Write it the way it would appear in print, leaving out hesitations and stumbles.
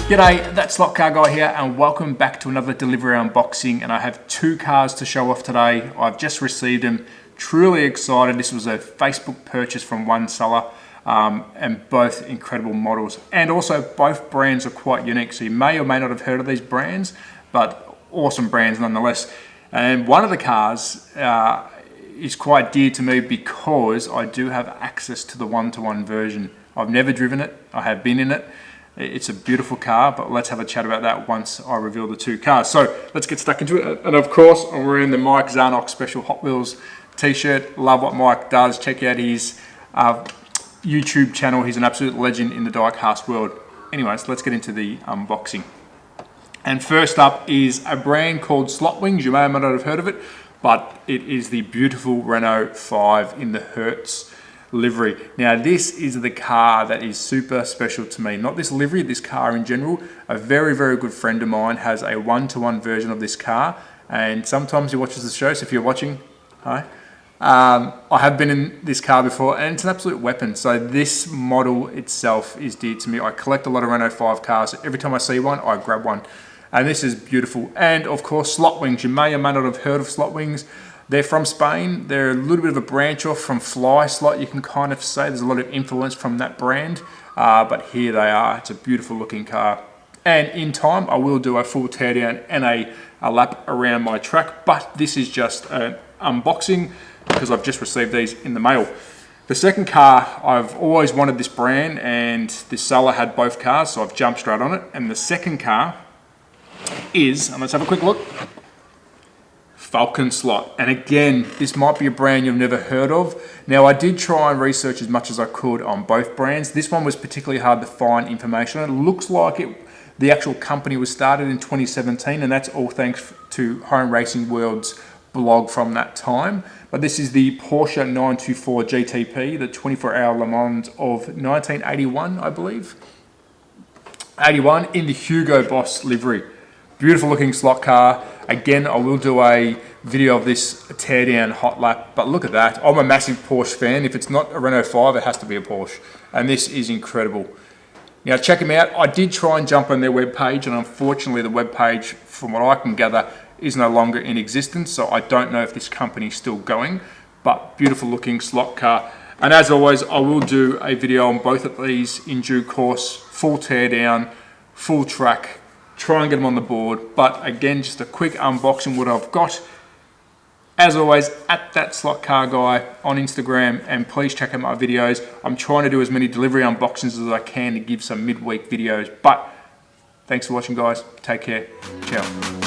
G'day, that's Slotcar guy here and welcome back to another delivery unboxing, and I have two cars to show off today. I've just received them, truly excited. This was a Facebook purchase from one seller and both incredible models, and also both brands are quite unique, so you may or may not have heard of these brands, but awesome brands nonetheless. And one of the cars is quite dear to me because I do have access to the one-to-one version. I've never driven it, I have been in it. It's a beautiful car, but let's have a chat about that once I reveal the two cars. So let's get stuck into it. And of course, I'm wearing the Mike Zarnock Special Hot Wheels t-shirt. Love what Mike does. Check out his YouTube channel. He's an absolute legend in the diecast world. Anyways, let's get into the unboxing. And first up is a brand called Slotwings. You may or may not have heard of it, but it is the beautiful Renault 5 in the Hertz livery. Now this is the car that is super special to me. Not this livery, this car in general. A very, very good friend of mine has a one-to-one version of this car, and sometimes he watches the show, so if you're watching, hi. I have been in this car before and it's an absolute weapon. So this model itself is dear to me. I collect a lot of Renault 5 cars. Every time I see one, I grab one. And this is beautiful. And of course, Slotwings. You may or may not have heard of Slotwings. They're from Spain. They're a little bit of a branch off from Fly Slot, you can kind of say. There's a lot of influence from that brand, but here they are. It's a beautiful looking car. And in time, I will do a full teardown and a lap around my track, but this is just an unboxing because I've just received these in the mail. The second car, I've always wanted this brand, and this seller had both cars, so I've jumped straight on it. And the second car is, and let's have a quick look, Falcon Slot. And again, this might be a brand you've never heard of. Now I did try and research as much as I could on both brands. This one was particularly hard to find information. It looks like the actual company was started in 2017, and that's all thanks to Home Racing World's blog from that time. But this is the Porsche 924 GTP, the 24-hour Le Mans of 1981, I believe. 81 in the Hugo Boss livery. Beautiful looking slot car. Again, I will do a video of this teardown hot lap, but look at that. I'm a massive Porsche fan. If it's not a Renault 5, it has to be a Porsche. And this is incredible. Now check them out. I did try and jump on their webpage, and unfortunately the webpage, from what I can gather, is no longer in existence. So I don't know if this company is still going, but beautiful looking slot car. And as always, I will do a video on both of these in due course. Full teardown, full track. Try and get them on the board, but again, just a quick unboxing what I've got. As always, at that Slotcar guy on Instagram, and please check out my videos. I'm trying to do as many delivery unboxings as I can to give some midweek videos, but thanks for watching guys, take care, ciao.